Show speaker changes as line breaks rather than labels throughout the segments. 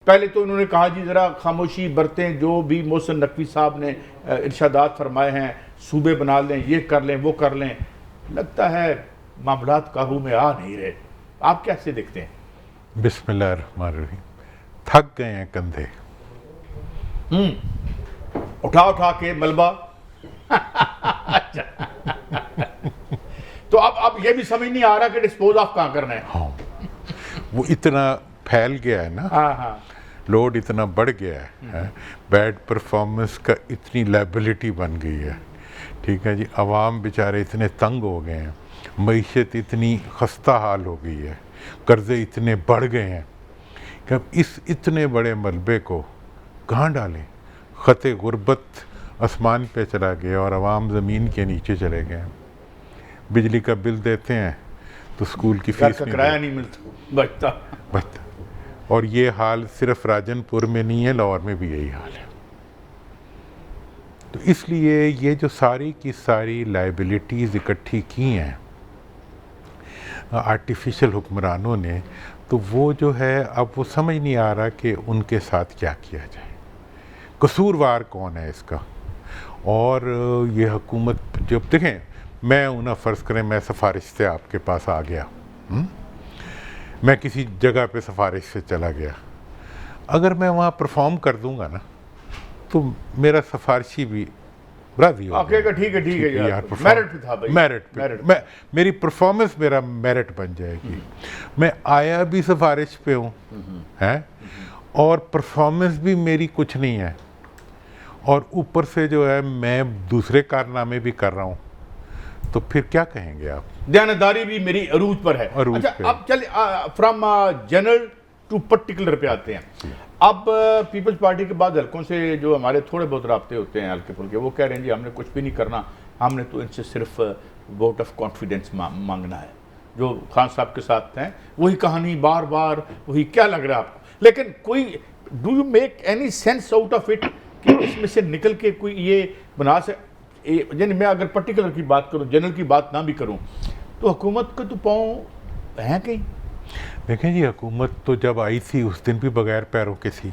पहले तो उन्होंने कहा जी ज़रा खामोशी बरतें, जो भी मोहसिन नकवी साहब ने इरशादात फरमाए हैं, सूबे बना लें, ये कर लें, वो कर लें। लगता है मामलात काबू में आ नहीं रहे। आप कैसे देखते हैं?
बिस्मिल्लाहिर्रहमानिर्रहीम। थक गए हैं कंधे,
उठा उठा के मलबा। अच्छा। तो अब ये भी समझ नहीं आ रहा कि डिस्पोज ऑफ कहाँ करना है।
हाँ, वो इतना फैल गया है ना,
हाँ हाँ,
लोड इतना बढ़ गया है, बैड परफॉर्मेंस का इतनी लाइबिलिटी बन गई है। ठीक है जी, अवाम बेचारे इतने तंग हो गए हैं, मईशत इतनी खस्ता हाल हो गई है, कर्जे इतने बढ़ गए हैं कि अब इस इतने बड़े मलबे को कहाँ डालें। ख़ते गुर्बत आसमान पे चला गया और अवाम ज़मीन के नीचे चले गए हैं। बिजली का बिल देते हैं तो स्कूल की फीस
किराया नहीं मिलता
बचता। और ये हाल सिर्फ राजनपुर में नहीं है, लाहौर में भी यही हाल है। तो इसलिए ये जो सारी की सारी लाइबिलिटीज़ इकट्ठी की हैं आर्टिफिशियल हुक्मरानों ने, तो वो जो है अब वो समझ नहीं आ रहा कि उनके साथ क्या किया जाए, कसूरवार कौन है इसका। और ये हुकूमत जब देखें, मैं उन्हें फ़र्ज़ करें मैं सिफारिश से आपके पास आ गया, मैं किसी जगह पे सिफारिश से चला गया, अगर मैं वहाँ परफॉर्म कर दूंगा ना तो मेरा सिफारशी भी राजी हो
जाएगा। ठीक है यार, मेरिट पे था भाई,
मेरिट मेरी परफॉर्मेंस मेरा मेरिट बन जाएगी। मैं आया भी सिफारिश पे हूँ हैं, और परफॉर्मेंस भी मेरी कुछ नहीं है, और ऊपर से जो है मैं दूसरे कारनामे भी कर रहा हूँ, तो फिर क्या कहेंगे आप?
दयानतदारी भी मेरी अरूज पर है। अच्छा, अब चल फ्रॉम जनरल टू पर्टिकुलर पे आते हैं। अब पीपल्स पार्टी के बाद हल्कों से जो हमारे थोड़े बहुत राब्ते होते हैं हल्के फुल्के, वो कह रहे हैं जी हमने कुछ भी नहीं करना, हमने तो इनसे सिर्फ वोट ऑफ कॉन्फिडेंस मांगना है। जो खान साहब के साथ हैं वही कहानी बार बार वही, क्या लग रहा है आपको? लेकिन कोई do you make any sense out of it कि इसमें से निकल के कोई ये बना से, यानी मैं अगर पर्टिकुलर की बात करूं, जनरल की बात ना भी करूं, तो हुकूमत का तो पाँव हैं कहीं?
देखें जी, हुकूमत तो जब आई थी उस दिन भी बगैर पैरों के थी,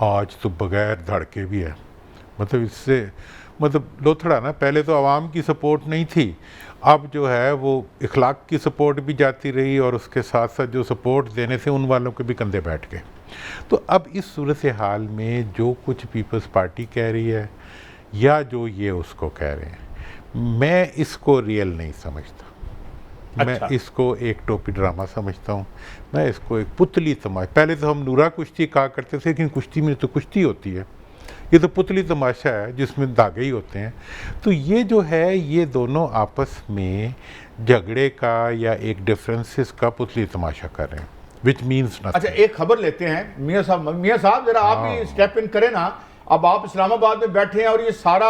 आज तो बगैर धड़ के भी है। मतलब इससे लोथड़ा ना, पहले तो आवाम की सपोर्ट नहीं थी, अब जो है वो इखलाक की सपोर्ट भी जाती रही, और उसके साथ साथ जो सपोर्ट देने से उन वालों के भी कंधे बैठ गए। तो अब इस सूरत हाल में जो कुछ पीपल्स पार्टी कह रही है या जो ये उसको कह रहे हैं, मैं इसको रियल नहीं समझता। अच्छा। मैं इसको एक टोपी ड्रामा समझता हूँ, मैं इसको एक पुतली तमाशा। पहले तो हम नूरा कुश्ती कहा करते थे, लेकिन कुश्ती में तो कुश्ती होती है, ये तो पुतली तमाशा है जिसमें धागे ही होते हैं। तो ये जो है, ये दोनों आपस में झगड़े का या एक डिफरेंसेस का पुतली तमाशा कर रहे हैं, विच मीन्स नथिंग।
अच्छा, एक खबर लेते हैं मियाँ साहब जरा आप भी स्टेप इन करें ना। अब आप इस्लामाबाद में बैठे हैं और ये सारा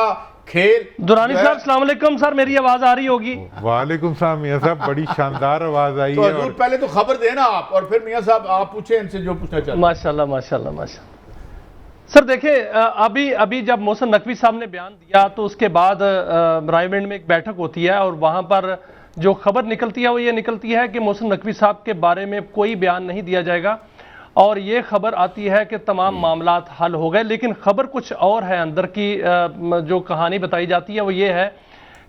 खेल।
दुरानी साहब अस्सलाम वालेकुम सर, मेरी आवाज आ रही होगी?
वालेकुम सलाम मियाँ साहब, बड़ी शानदार आवाज आई
तो
है।
और पहले तो खबर देना आप, और फिर मियाँ साहब आप पूछे इनसे जो पूछना चाहते हैं।
माशाल्लाह माशाल्लाह माशाल्लाह। सर देखिए, अभी जब मोहसिन नकवी साहब ने बयान दिया तो उसके बाद रायगंज में एक बैठक होती है, और वहां पर जो खबर निकलती है वो ये निकलती है कि मोहसिन नकवी साहब के बारे में कोई बयान नहीं दिया जाएगा, और ये खबर आती है कि तमाम मामलात हल हो गए। लेकिन खबर कुछ और है, अंदर की जो कहानी बताई जाती है वो ये है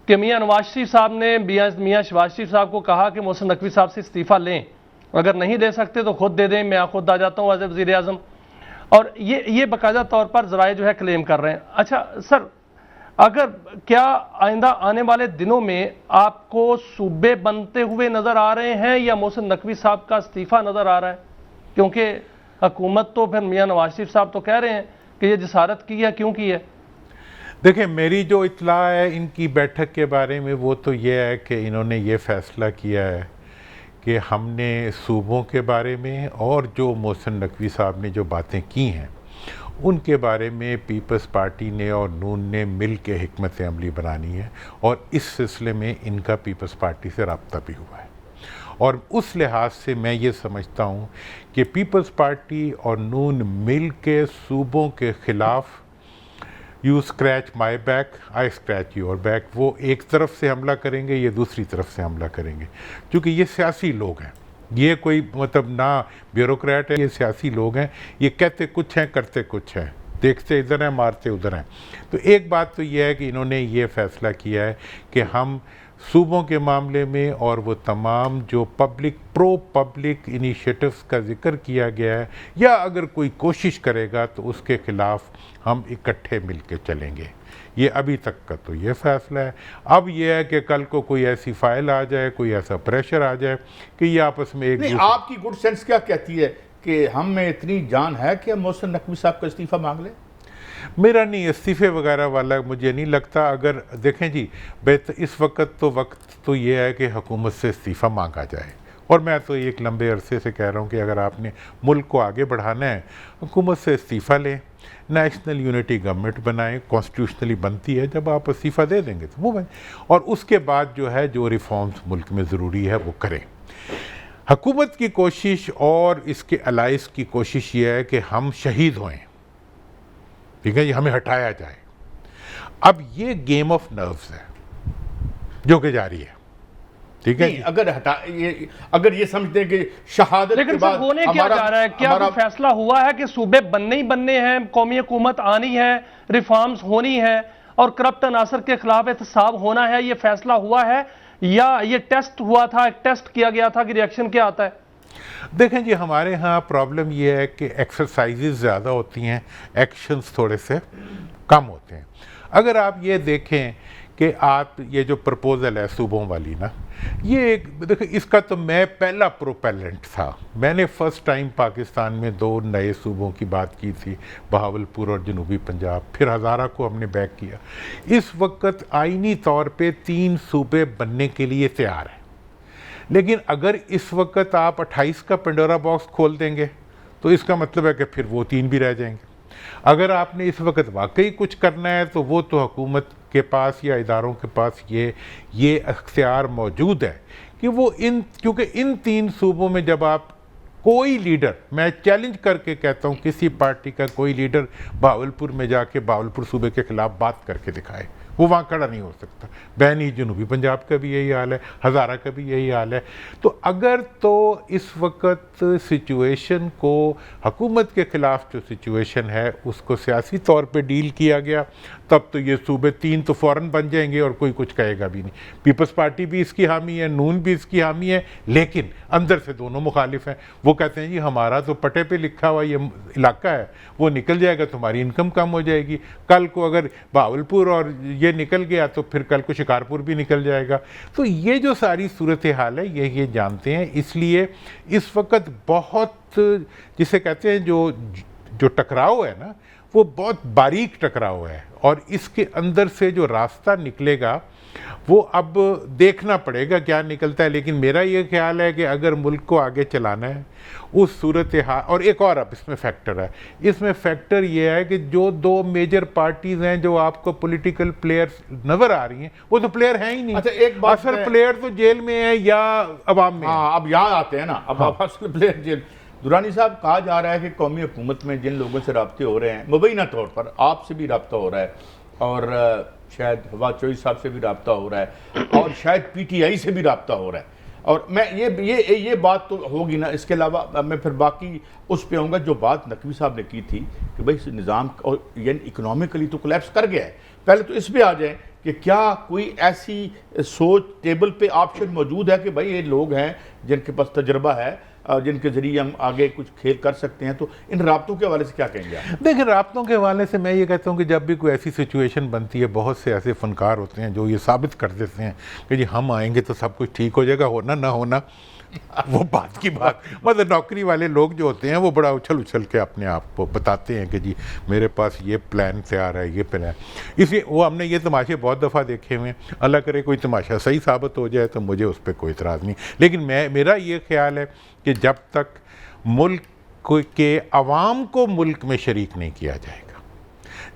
कि मियाँ नवाज शरीफ साहब ने मियाँ शहबाज शरीफ साहब को कहा कि मोहसिन नकवी साहब से इस्तीफ़ा लें, अगर नहीं ले सकते तो खुद दे दें, मैं खुद आ जाता हूँ एज वज़ीर आज़म। और ये बाकायदा तौर पर ज़राए जो है क्लेम कर रहे हैं। अच्छा सर, अगर क्या आइंदा आने वाले दिनों में आपको सूबे बनते हुए नज़र आ रहे हैं या मोहसिन नकवी साहब का इस्तीफ़ा नज़र आ रहा है? क्योंकि हुकूमत तो फिर मियाँ नवाज शरीफ साहब तो कह रहे हैं कि ये जसारत की है, क्यों की है?
देखिए, मेरी जो इत्तला है इनकी बैठक के बारे में, वो तो ये है कि इन्होंने ये फ़ैसला किया है कि हमने सूबों के बारे में और जो मोहसिन नकवी साहब ने जो बातें की हैं उनके बारे में पीपल्स पार्टी ने और नून ने मिल के हिकमत अमली बनानी है, और इस सिलसिले में इनका पीपल्स पार्टी से रब्ता भी हुआ है। और उस लिहाज से मैं ये समझता हूँ कि पीपल्स पार्टी और नून मिल के सूबों के ख़िलाफ़ you scratch my back I scratch your back, वो एक तरफ से हमला करेंगे, ये दूसरी तरफ से हमला करेंगे, क्योंकि ये सियासी लोग हैं। ये कोई मतलब ना ब्यूरोक्रेट है, ये सियासी लोग हैं, ये कहते कुछ हैं करते कुछ हैं, देखते इधर हैं मारते उधर हैं। तो एक बात तो ये है कि इन्होंने ये फैसला किया है कि हम सूबों के मामले में और वो तमाम जो प्रो पब्लिक इनिशिएटिव्स का जिक्र किया गया है, या अगर कोई कोशिश करेगा तो उसके खिलाफ हम इकट्ठे मिलके चलेंगे। ये अभी तक का तो ये फैसला है। अब ये है कि कल को कोई ऐसी फाइल आ जाए, कोई ऐसा प्रेशर आ जाए कि ये आपस में एक
नहीं, आपकी गुड सेंस क्या कहती है कि हम में इतनी जान है कि हम मोहसिन नकवी साहब का इस्तीफा मांग लें?
मेरा नहीं, इस्तीफे वगैरह वाला मुझे नहीं लगता। अगर देखें जी, इस वक्त तो ये है कि हुकूमत से इस्तीफ़ा मांगा जाए, और मैं तो एक लंबे अरसे से कह रहा हूँ कि अगर आपने मुल्क को आगे बढ़ाना है, हुकूमत से इस्तीफ़ा लें, नेशनल यूनिटी गवर्नमेंट बनाएं, कॉन्स्टिट्यूशनली बनती है, जब आप इस्तीफ़ा दे देंगे तो वो बने, और उसके बाद जो है जो रिफॉर्म्स मुल्क में ज़रूरी है वो करें। हुकूमत की कोशिश और इसके अलाइस की कोशिश ये है कि हम शहीद होएं, ठीक है, ये हमें हटाया जाए। अब ये गेम ऑफ नर्व्स है जो कि जारी है, ठीक है।
अगर ये समझते हैं कि शहादत
लेकिन
के बाद
होने क्या जा रहा है? क्या कोई फैसला हुआ है कि सूबे बनने ही बनने हैं, कौमी हुकूमत आनी है, रिफॉर्म्स होनी है और करप्ट अनासर के खिलाफ एहतसाब होना है? ये फैसला हुआ है या ये टेस्ट हुआ था, टेस्ट किया गया था कि रिएक्शन क्या आता है?
देखें जी, हमारे यहाँ प्रॉब्लम ये है कि एक्सरसाइजेज ज़्यादा होती हैं, एक्शंस थोड़े से कम होते हैं। अगर आप ये देखें कि आप ये जो प्रपोज़ल है सूबों वाली ना, ये एक देखिए, इसका तो मैं पहला प्रोपेलेंट था। मैंने फ़र्स्ट टाइम पाकिस्तान में 2 नए सूबों की बात की थी, बहावलपुर और जनूबी पंजाब, फिर हज़ारा को हमने बैक किया। इस वक्त आइनी तौर पे 3 सूबे बनने के लिए तैयार हैं, लेकिन अगर इस वक्त आप 28 का पंडोरा बॉक्स खोल देंगे तो इसका मतलब है कि फिर वो 3 भी रह जाएंगे। अगर आपने इस वक्त वाकई कुछ करना है तो वो तो हुकूमत के पास या इदारों के पास ये अख्तियार मौजूद है कि वो क्योंकि इन 3 सूबों में जब आप कोई लीडर, मैं चैलेंज करके कहता हूँ, किसी पार्टी का कोई लीडर बहावलपुर में जाके बहावलपुर सूबे के खिलाफ बात करके दिखाए, वो वहाँ खड़ा नहीं हो सकता। बैनी जनूबी पंजाब का भी यही हाल है, हज़ारा का भी यही हाल है। तो अगर तो इस वक्त सिचुएशन को, हुकूमत के ख़िलाफ़ जो सिचुएशन है उसको सियासी तौर पे डील किया गया, तब तो ये सूबे 3 तो फ़ौरन बन जाएंगे और कोई कुछ कहेगा भी नहीं। पीपल्स पार्टी भी इसकी हामी है, नून भी इसकी हामी है, लेकिन अंदर से दोनों मुखालिफ हैं। वो कहते हैं जी हमारा तो पटे पे लिखा हुआ ये इलाका है, वो निकल जाएगा, तुम्हारी इनकम कम हो जाएगी। कल को अगर बहावलपुर और ये निकल गया तो फिर कल को शिकारपुर भी निकल जाएगा। तो ये जो सारी सूरत हाल है ये जानते हैं। इसलिए इस वक्त बहुत, जिसे कहते हैं जो टकराव है ना, वो बहुत बारीक टकराव है, और इसके अंदर से जो रास्ता निकलेगा वो अब देखना पड़ेगा क्या निकलता है। लेकिन मेरा ये ख्याल है कि अगर मुल्क को आगे चलाना है उस सूरत हाल, और एक और अब इसमें फैक्टर है, इसमें फैक्टर ये है कि जो 2 मेजर पार्टीज हैं जो आपको पॉलिटिकल प्लेयर्स नज़र आ रही हैं, वो तो प्लेयर हैं ही नहीं।
अच्छा, एक बात,
असल प्लेयर तो जेल में है या अवाम में।
हाँ, अब यहाँ आते हैं ना, अब असल प्लेयर जेल। दुरानी साहब, कहा जा रहा है कि कौमी हुकूमत में जिन लोगों से रब्ते हो रहे हैं, मुबैना तौर पर आपसे भी रब्ता हो रहा है, और शायद फवाद चौधरी साहब से भी रब्ता हो रहा है, और शायद PTI से भी रब्ता हो रहा है, और मैं ये बात तो होगी ना। इसके अलावा मैं फिर बाकी उस पे आऊँगा जो बात नकवी साहब ने की थी कि भाई निज़ाम और यानी इकोनॉमिकली तो कोलैप्स कर गया है। पहले तो इस पे आ जाए कि क्या कोई ऐसी सोच टेबल पे ऑप्शन मौजूद है कि भाई ये लोग हैं जिनके पास तजर्बा है, जिनके ज़रिए हम आगे कुछ खेल कर सकते हैं। तो इन राब्तों के हवाले से क्या कहेंगे आप?
देखिए, राब्तों के हवाले से मैं ये कहता हूँ कि जब भी कोई ऐसी सिचुएशन बनती है, बहुत से ऐसे फनकार होते हैं जो ये साबित कर देते हैं कि जी हम आएंगे तो सब कुछ ठीक हो जाएगा, होना ना होना वो बात की बात। मतलब नौकरी वाले लोग जो होते हैं वो बड़ा उछल के अपने आप को बताते हैं कि जी मेरे पास ये प्लान तैयार है, ये प्लान। इसलिए वो हमने ये तमाशे बहुत दफ़ा देखे हुए हैं। अल्लाह करे कोई तमाशा सही साबित हो जाए तो मुझे उस पर कोई इतराज़ नहीं। लेकिन मेरा ये ख्याल है कि जब तक मुल्क के अवाम को मुल्क में शरीक नहीं किया जाएगा,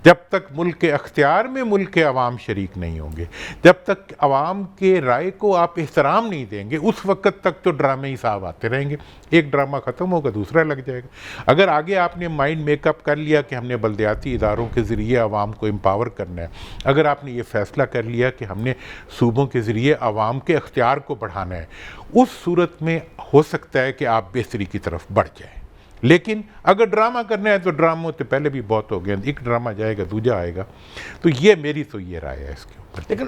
जब तक मुल्क के अख्तियार में मुल्क के अवाम शरीक नहीं होंगे, जब तक अवाम के राय को आप एहतराम नहीं देंगे, उस वक्त तक तो ड्रामे ही साहब आते रहेंगे। एक ड्रामा ख़त्म होगा दूसरा लग जाएगा। अगर आगे आपने माइंड मेकअप कर लिया कि हमने बल्दियाती इदारों के ज़रिए अवाम को एम्पावर करना है, अगर आपने ये फ़ैसला कर लिया कि हमने सूबों के ज़रिए अवाम के अख्तियार को बढ़ाना है, उस सूरत में हो सकता है कि आप बेहतरी की तरफ बढ़ जाए। लेकिन अगर ड्रामा करना है तो ड्रामों तो पहले भी बहुत हो गए, एक ड्रामा जाएगा दूजा आएगा। तो ये मेरी तो ये राय है इसके ऊपर।
लेकिन